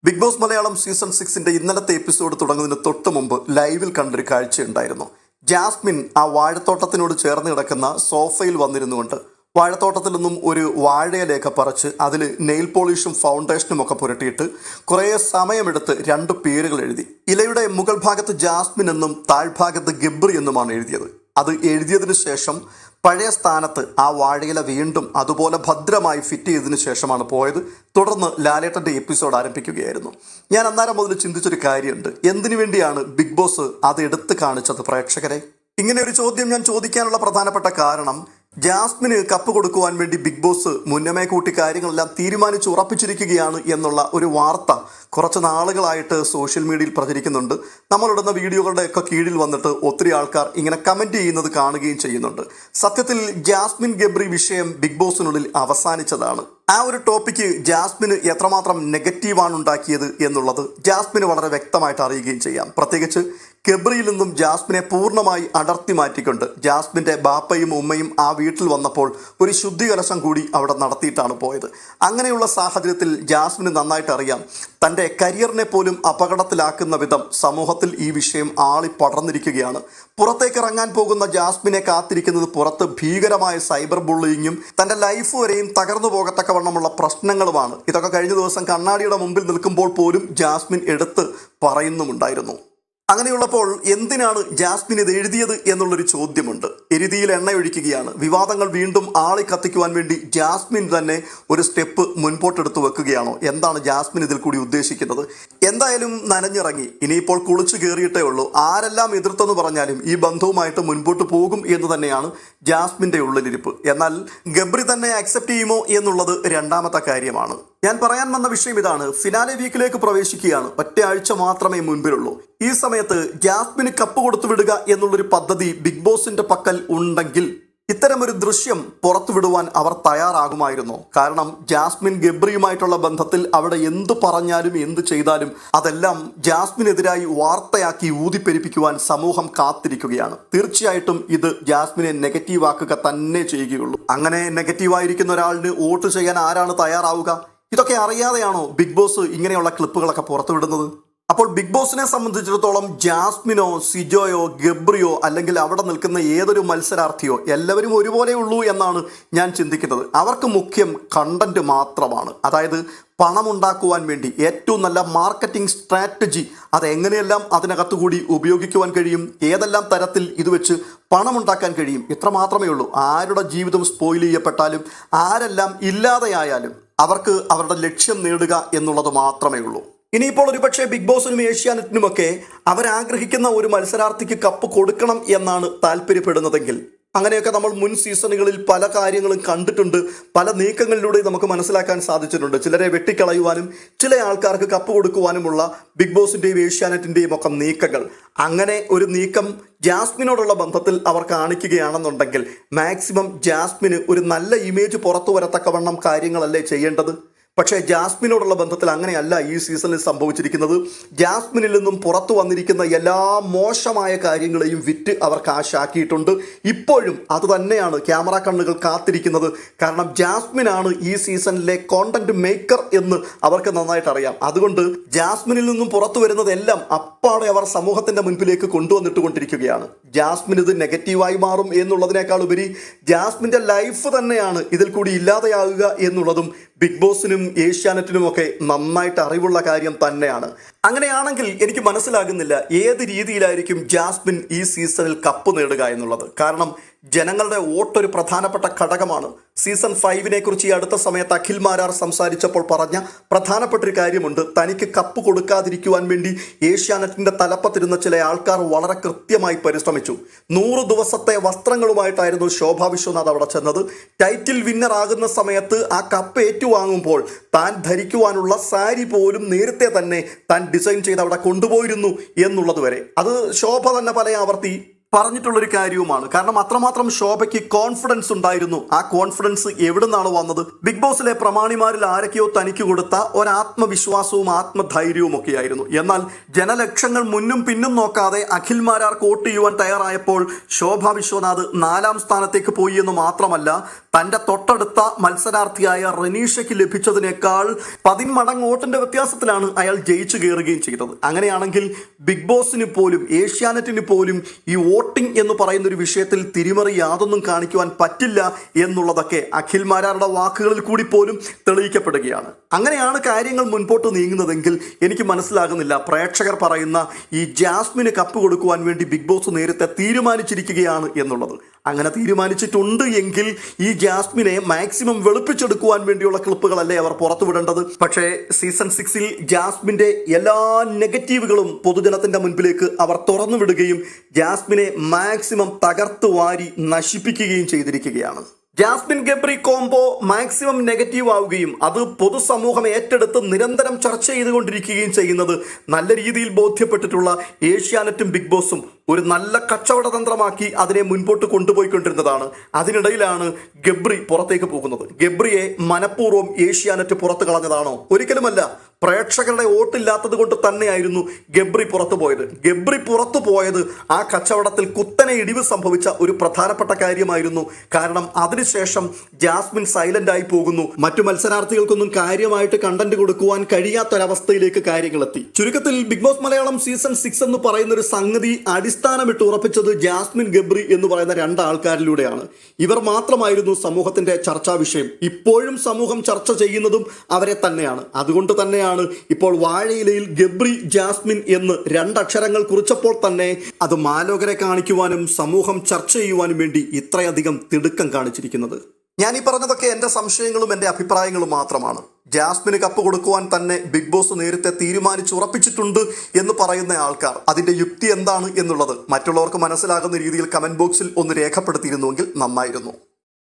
Big boss Malayalam season 6ന്റെ ഇന്നലത്തെ episode തുടങ്ങുന്നതിന് തൊട്ട് മുമ്പ് ലൈവിൽ കണ്ടൊരു കാഴ്ചയുണ്ടായിരുന്നു. ജാസ്മിൻ ആ വാഴത്തോട്ടത്തിനോട് ചേർന്ന് കിടക്കുന്ന സോഫയിൽ വന്നിരുന്നുകൊണ്ട് വാഴത്തോട്ടത്തിൽ നിന്നും ഒരു വാഴയിലേഖ പറിച്ച് അതിൽ നെയിൽ പോളിഷും ഫൗണ്ടേഷനും ഒക്കെ പുരട്ടിയിട്ട് കുറേ സമയമെടുത്ത് രണ്ട് പേരുകൾ എഴുതി. ഇലയുടെ മുകൾ ഭാഗത്ത് ജാസ്മിൻ എന്നും താഴ്ഭാഗത്ത് ഗബ്രി എന്നുമാണ് എഴുതിയത്. അത് എഴുതിയതിനു ശേഷം പഴയ സ്ഥാനത്ത് ആ വാഴയില വീണ്ടും അതുപോലെ ഭദ്രമായി ഫിറ്റ് ചെയ്തതിനു ശേഷമാണ് പോയത്. തുടർന്ന് ലാലേട്ടൻ്റെ എപ്പിസോഡ് ആരംഭിക്കുകയായിരുന്നു. ഞാൻ അന്നേരം മുതൽ ചിന്തിച്ചൊരു കാര്യമുണ്ട്, എന്തിനു വേണ്ടിയാണ് ബിഗ് ബോസ് അത് എടുത്ത് കാണിച്ചത് പ്രേക്ഷകരെ? ഇങ്ങനെ ഒരു ചോദ്യം ഞാൻ ചോദിക്കാനുള്ള പ്രധാനപ്പെട്ട കാരണം, ജാസ്മിന് കപ്പ് കൊടുക്കുവാൻ വേണ്ടി ബിഗ് ബോസ് മുന്നമേ കൂട്ടി കാര്യങ്ങളെല്ലാം തീരുമാനിച്ച് ഉറപ്പിച്ചിരിക്കുകയാണ് എന്നുള്ള ഒരു വാർത്ത കുറച്ച് നാളുകളായിട്ട് സോഷ്യൽ മീഡിയയിൽ പ്രചരിക്കുന്നുണ്ട്. നമ്മളിടുന്ന വീഡിയോകളുടെയൊക്കെ കീഴിൽ വന്നിട്ട് ഒത്തിരി ആൾക്കാർ ഇങ്ങനെ കമൻറ്റ് ചെയ്യുന്നത് കാണുകയും ചെയ്യുന്നുണ്ട്. സത്യത്തിൽ ജാസ്മിൻ ഗബ്രി വിഷയം ബിഗ് ബോസിനുള്ളിൽ അവസാനിച്ചതാണ്. ആ ഒരു ടോപ്പിക്ക് ജാസ്മിന് എത്രമാത്രം നെഗറ്റീവാണ് ഉണ്ടാക്കിയത് എന്നുള്ളത് ജാസ്മിന് വളരെ വ്യക്തമായിട്ട് അറിയുകയും ചെയ്യാം. പ്രത്യേകിച്ച് ഗബ്രിയിൽ നിന്നും ജാസ്മിനെ പൂർണ്ണമായി അടർത്തി മാറ്റിക്കൊണ്ട് ജാസ്മിൻ്റെ ബാപ്പയും ഉമ്മയും ആ വീട്ടിൽ വന്നപ്പോൾ ഒരു ശുദ്ധികലശം കൂടി അവിടെ നടത്തിയിട്ടാണ് പോയത്. അങ്ങനെയുള്ള സാഹചര്യത്തിൽ ജാസ്മിന് നന്നായിട്ട് അറിയാം, തൻ്റെ കരിയറിനെ പോലും അപകടത്തിലാക്കുന്ന വിധം സമൂഹത്തിൽ ഈ വിഷയം ആളി പടർന്നിരിക്കുകയാണ്. പുറത്തേക്ക് ഇറങ്ങാൻ പോകുന്ന ജാസ്മിനെ കാത്തിരിക്കുന്നത് പുറത്ത് ഭീകരമായ സൈബർ ബുള്ളിങ്ങും തൻ്റെ ലൈഫ് വരെയും തകർന്നു പോകത്തക്കവണ്ണമുള്ള പ്രശ്നങ്ങളുമാണ്. ഇതൊക്കെ കഴിഞ്ഞ ദിവസം കണ്ണാടിയുടെ മുമ്പിൽ നിൽക്കുമ്പോൾ പോലും ജാസ്മിൻ എടുത്ത് പറയുന്നുമുണ്ടായിരുന്നു. അങ്ങനെയുള്ളപ്പോൾ എന്തിനാണ് ജാസ്മിൻ ഇത് എഴുതിയത് എന്നുള്ളൊരു ചോദ്യമുണ്ട്. എരുതിയിൽ എണ്ണയൊഴിക്കുകയാണ്. വിവാദങ്ങൾ വീണ്ടും ആളി കത്തിക്കുവാൻ വേണ്ടി ജാസ്മിൻ തന്നെ ഒരു സ്റ്റെപ്പ് മുൻപോട്ടെടുത്ത് വെക്കുകയാണോ? എന്താണ് ജാസ്മിൻ ഇതിൽ കൂടി ഉദ്ദേശിക്കുന്നത്? എന്തായാലും നനഞ്ഞിറങ്ങി, ഇനിയിപ്പോൾ കുളിച്ചു കയറിയിട്ടേ ഉള്ളൂ. ആരെല്ലാം എതിർത്തെന്ന് പറഞ്ഞാലും ഈ ബന്ധവുമായിട്ട് മുൻപോട്ട് പോകും എന്ന് തന്നെയാണ് ജാസ്മിൻ്റെ ഉള്ളിലിരിപ്പ്. എന്നാൽ ഗബ്രി തന്നെ അക്സെപ്റ്റ് ചെയ്യുമോ എന്നുള്ളത് രണ്ടാമത്തെ കാര്യമാണ്. ഞാൻ പറയാൻ വന്ന വിഷയം ഇതാണ്. ഫിനാലെ വീക്കിലേക്ക് പ്രവേശിക്കുകയാണ്. ഒറ്റ ആഴ്ച മാത്രമേ മുൻപിലുള്ളൂ. ഈ സമയത്ത് ജാസ്മിന് കപ്പ് കൊടുത്തു വിടുക എന്നുള്ളൊരു പദ്ധതി ബിഗ് ബോസിന്റെ പക്കൽ ഉണ്ടെങ്കിൽ ഇത്തരമൊരു ദൃശ്യം പുറത്തുവിടുവാൻ അവർ തയ്യാറാകുമായിരുന്നു. കാരണം ജാസ്മിൻ ഗബ്രിയുമായിട്ടുള്ള ബന്ധത്തിൽ അവിടെ എന്തു പറഞ്ഞാലും എന്ത് ചെയ്താലും അതെല്ലാം ജാസ്മിനെതിരായി വാർത്തയാക്കി ഊതിപ്പെരിപ്പിക്കുവാൻ സമൂഹം കാത്തിരിക്കുകയാണ്. തീർച്ചയായിട്ടും ഇത് ജാസ്മിനെ നെഗറ്റീവ് ആക്കുക തന്നെ ചെയ്യുകയുള്ളൂ. അങ്ങനെ നെഗറ്റീവായിരിക്കുന്ന ഒരാളിന് വോട്ട് ചെയ്യാൻ ആരാണ് തയ്യാറാവുക? ഇതൊക്കെ അറിയാതെയാണോ ബിഗ് ബോസ് ഇങ്ങനെയുള്ള ക്ലിപ്പുകളൊക്കെ പുറത്തുവിടുന്നത്? അപ്പോൾ ബിഗ് ബോസിനെ സംബന്ധിച്ചിടത്തോളം ജാസ്മിനോ സിജോയോ ഗബ്രിയോ അല്ലെങ്കിൽ അവിടെ നിൽക്കുന്ന ഏതൊരു മത്സരാർത്ഥിയോ എല്ലാവരും ഒരുപോലെ ഉള്ളൂ എന്നാണ് ഞാൻ ചിന്തിക്കുന്നത്. അവർക്ക് മുഖ്യം കണ്ടന്റ് മാത്രമാണ്. അതായത് പണമുണ്ടാക്കുവാൻ വേണ്ടി ഏറ്റവും നല്ല മാർക്കറ്റിംഗ് സ്ട്രാറ്റജി അതെങ്ങനെയെല്ലാം അതിനകത്തുകൂടി ഉപയോഗിക്കുവാൻ കഴിയും, ഏതെല്ലാം തരത്തിൽ ഇത് വെച്ച് പണമുണ്ടാക്കാൻ കഴിയും, ഇത്ര മാത്രമേ ഉള്ളൂ. ആരുടെ ജീവിതം സ്പോയിൽ ചെയ്യപ്പെട്ടാലും ആരെല്ലാം ഇല്ലാതെയായാലും അവർക്ക് അവരുടെ ലക്ഷ്യം നേടുക എന്നുള്ളത് മാത്രമേ ഉള്ളൂ. ഇനിയിപ്പോൾ ഒരുപക്ഷെ ബിഗ് ബോസിനും ഏഷ്യാനെറ്റിനുമൊക്കെ അവരാഗ്രഹിക്കുന്ന ഒരു മത്സരാർത്ഥിക്ക് കപ്പ് കൊടുക്കണം എന്നാണ് താല്പര്യപ്പെടുന്നതെങ്കിൽ അങ്ങനെയൊക്കെ നമ്മൾ മുൻ സീസണുകളിൽ പല കാര്യങ്ങളും കണ്ടിട്ടുണ്ട്. പല നീക്കങ്ങളിലൂടെ നമുക്ക് മനസ്സിലാക്കാൻ സാധിച്ചിട്ടുണ്ട്. ചിലരെ വെട്ടിക്കളയുവാനും ചില ആൾക്കാർക്ക് കപ്പ് കൊടുക്കുവാനുമുള്ള ബിഗ് ബോസിൻ്റെയും ഏഷ്യാനെറ്റിൻ്റെയും ഒക്കെ നീക്കങ്ങൾ. അങ്ങനെ ഒരു നീക്കം ജാസ്മിനോടുള്ള ബന്ധത്തിൽ അവർ കാണിക്കുകയാണെന്നുണ്ടെങ്കിൽ മാക്സിമം ജാസ്മിന് ഒരു നല്ല ഇമേജ് പുറത്തു വരത്തക്കവണ്ണം കാര്യങ്ങളല്ലേ ചെയ്യേണ്ടത്? പക്ഷേ ജാസ്മിനോടുള്ള ബന്ധത്തിൽ അങ്ങനെയല്ല ഈ സീസണിൽ സംഭവിച്ചിരിക്കുന്നത്. ജാസ്മിനിൽ നിന്നും പുറത്തു വന്നിരിക്കുന്ന എല്ലാ മോശമായ കാര്യങ്ങളെയും വിറ്റ് അവർ കാശാക്കിയിട്ടുണ്ട്. ഇപ്പോഴും അത് തന്നെയാണ് ക്യാമറ കണ്ണുകൾ കാത്തിരിക്കുന്നത്. കാരണം ജാസ്മിനാണ് ഈ സീസണിലെ കോണ്ടന്റ് മേക്കർ എന്ന് അവർക്ക് നന്നായിട്ട് അറിയാം. അതുകൊണ്ട് ജാസ്മിനിൽ നിന്നും പുറത്തു വരുന്നതെല്ലാം അപ്പാടെ അവർ സമൂഹത്തിന്റെ മുൻപിലേക്ക് കൊണ്ടുവന്നിട്ടുകൊണ്ടിരിക്കുകയാണ്. ജാസ്മിൻ ഇത് നെഗറ്റീവായി മാറും എന്നുള്ളതിനേക്കാൾ ഉപരി ജാസ്മിന്റെ ലൈഫ് തന്നെയാണ് ഇതിൽ കൂടി ഇല്ലാതെയാകുക എന്നുള്ളതും ബിഗ് ബോസിനും ഏഷ്യാനെറ്റിനും ഒക്കെ നന്നായിട്ട് അറിവുള്ള കാര്യം തന്നെയാണ്. അങ്ങനെയാണെങ്കിൽ എനിക്ക് മനസ്സിലാകുന്നില്ല ഏത് രീതിയിലായിരിക്കും ജാസ്മിൻ ഈ സീസണിൽ കപ്പ് നേടുക എന്നുള്ളത്. കാരണം ജനങ്ങളുടെ വോട്ടൊരു പ്രധാനപ്പെട്ട ഘടകമാണ്. സീസൺ 5നെ കുറിച്ച് ഈ അടുത്ത സമയത്ത് അഖിൽ മാരാർ സംസാരിച്ചപ്പോൾ പറഞ്ഞ പ്രധാനപ്പെട്ട ഒരു കാര്യമുണ്ട്. തനിക്ക് കപ്പ് കൊടുക്കാതിരിക്കുവാൻ വേണ്ടി ഏഷ്യാനെറ്റിന്റെ തലപ്പത്തിരുന്ന ചില ആൾക്കാർ വളരെ കൃത്യമായി പരിശ്രമിച്ചു. 100 ദിവസത്തെ വസ്ത്രങ്ങളുമായിട്ടായിരുന്നു ശോഭാ വിശ്വനാഥ് അവിടെ ചെന്നത്. ടൈറ്റിൽ വിന്നർ ആകുന്ന സമയത്ത് ആ കപ്പ് ഏറ്റുവാങ്ങുമ്പോൾ താൻ ധരിക്കുവാനുള്ള സാരി പോലും നേരത്തെ തന്നെ താൻ ഡിസൈൻ ചെയ്ത് അവിടെ കൊണ്ടുപോയിരുന്നു എന്നുള്ളത് വരെ. അത് ശോഭ തന്നെ പല ആവർത്തി പറഞ്ഞിട്ടുള്ളൊരു കാര്യവുമാണ്. കാരണം അത്രമാത്രം ശോഭയ്ക്ക് കോൺഫിഡൻസ് ഉണ്ടായിരുന്നു. ആ കോൺഫിഡൻസ് എവിടെ നിന്നാണ് വന്നത്? ബിഗ് ബോസിലെ പ്രമാണിമാരിൽ ആരൊക്കെയോ തനിക്ക് കൊടുത്ത ഒരാത്മവിശ്വാസവും ആത്മധൈര്യവും ഒക്കെയായിരുന്നു. എന്നാൽ ജനലക്ഷങ്ങൾ മുന്നും പിന്നും നോക്കാതെ അഖിൽ മാരാർ വോട്ട് ചെയ്യുവാൻ തയ്യാറായപ്പോൾ ശോഭ വിശ്വനാഥ് 4ാം സ്ഥാനത്തേക്ക് പോയി എന്ന് മാത്രമല്ല, തന്റെ തൊട്ടടുത്ത മത്സരാർത്ഥിയായ റനീഷയ്ക്ക് ലഭിച്ചതിനേക്കാൾ 10 മടങ്ങ് വോട്ടിന്റെ വ്യത്യാസത്തിലാണ് അയാൾ ജയിച്ചു കയറുകയും ചെയ്തത്. അങ്ങനെയാണെങ്കിൽ ബിഗ് ബോസിന് പോലും ഏഷ്യാനെറ്റിന് പോലും ഈ വോട്ടിംഗ് എന്ന് പറയുന്ന ഒരു വിഷയത്തിൽ തിരിമറി യാതൊന്നും കാണിക്കുവാൻ പറ്റില്ല എന്നുള്ളതൊക്കെ അഖിൽ മാരാരുടെ വാക്കുകളിൽ കൂടി പോലും തെളിയിക്കപ്പെടുകയാണ്. അങ്ങനെയാണ് കാര്യങ്ങൾ മുൻപോട്ട് നീങ്ങുന്നതെങ്കിൽ എനിക്ക് മനസ്സിലാകുന്നില്ല പ്രേക്ഷകർ പറയുന്ന ഈ ജാസ്മിന് കപ്പ് കൊടുക്കുവാൻ വേണ്ടി ബിഗ് ബോസ് നേരത്തെ തീരുമാനിച്ചിരിക്കുകയാണ് എന്നുള്ളത്. അങ്ങനെ തീരുമാനിച്ചിട്ടുണ്ട് എങ്കിൽ ഈ ജാസ്മിനെ മാക്സിമം വെളുപ്പിച്ചെടുക്കുവാൻ വേണ്ടിയുള്ള ക്ലിപ്പുകളല്ലേ അവർ പുറത്തുവിടേണ്ടത്. പക്ഷേ സീസൺ 6-ൽ ജാസ്മിന്റെ എല്ലാ നെഗറ്റീവുകളും പൊതുജനത്തിന്റെ മുൻപിലേക്ക് അവർ തുറന്നു വിടുകയും ജാസ്മിനെ മാക്സിമം തകർത്ത് വാരി നശിപ്പിക്കുകയും ചെയ്തിരിക്കുകയാണ്. Jasmine Gabri combo maximum negative ആവുകയും അത് പൊതുസമൂഹം ഏറ്റെടുത്ത് നിരന്തരം ചർച്ച ചെയ്തുകൊണ്ടിരിക്കുകയും ചെയ്യുന്നത് നല്ല രീതിയിൽ ബോധ്യപ്പെട്ടിട്ടുള്ള ഏഷ്യാനെറ്റും ബിഗ് ബോസും ഒരു നല്ല കച്ചവട തന്ത്രമാക്കി അതിനെ മുൻപോട്ട് കൊണ്ടുപോയിക്കൊണ്ടിരുന്നതാണ്. അതിനിടയിലാണ് ഗബ്രി പുറത്തേക്ക് പോകുന്നത്. ഗബ്രിയെ മനഃപൂർവ്വം ഏഷ്യാനെറ്റ് പുറത്തു കളഞ്ഞതാണോ? ഒരിക്കലുമല്ല. പ്രേക്ഷകരുടെ വോട്ടില്ലാത്തത് കൊണ്ട് തന്നെയായിരുന്നു ഗബ്രി പുറത്തു പോയത്. ഗബ്രി പുറത്തു പോയത് ആ കച്ചവടത്തിൽ കുത്തനെ ഇടിവ് സംഭവിച്ച ഒരു പ്രധാനപ്പെട്ട കാര്യമായിരുന്നു. കാരണം അതിനുശേഷം ജാസ്മിൻ സൈലന്റ് ആയി പോകുന്നു. മറ്റു മത്സരാർത്ഥികൾക്കൊന്നും കാര്യമായിട്ട് കണ്ടന്റ് കൊടുക്കുവാൻ കഴിയാത്തൊരവസ്ഥയിലേക്ക് കാര്യങ്ങളെത്തി. ചുരുക്കത്തിൽ ബിഗ് ബോസ് മലയാളം സീസൺ 6 എന്ന് പറയുന്ന ഒരു സംഗതി അടിസ്ഥാനമിട്ട് ഉറപ്പിച്ചത് ജാസ്മിൻ ഗബ്രി എന്ന് പറയുന്ന 2 ആൾക്കാരിലൂടെയാണ്. ഇവർ മാത്രമായിരുന്നു സമൂഹത്തിന്റെ ചർച്ചാ വിഷയം. ഇപ്പോഴും സമൂഹം ചർച്ച ചെയ്യുന്നതും അവരെ തന്നെയാണ്. അതുകൊണ്ട് തന്നെയാണ് ഇപ്പോൾ വാഴയിലയിൽ ഗബ്രി ജാസ്മിൻ എന്ന് 2 അക്ഷരങ്ങൾ കുറിച്ചപ്പോൾ തന്നെ അത് മാലോകരെ കാണിക്കുവാനും സമൂഹം ചർച്ച ചെയ്യുവാനും വേണ്ടി ഇത്രയധികം തിടുക്കം കാണിച്ചിരിക്കുന്നത്. ഞാൻ ഈ പറഞ്ഞതൊക്കെ എൻ്റെ സംശയങ്ങളും എൻ്റെ അഭിപ്രായങ്ങളും മാത്രമാണ്. ജാസ്മിന് കപ്പ് കൊടുക്കുവാൻ തന്നെ ബിഗ് ബോസ് നേരത്തെ തീരുമാനിച്ചുറപ്പിച്ചിട്ടുണ്ട് എന്ന് പറയുന്ന ആൾക്കാർ അതിൻ്റെ യുക്തി എന്താണ് എന്നുള്ളത് മറ്റുള്ളവർക്ക് മനസ്സിലാകുന്ന രീതിയിൽ കമന്റ് ബോക്സിൽ ഒന്ന് രേഖപ്പെടുത്തിയിരുന്നുവെങ്കിൽ നന്നായിരുന്നു.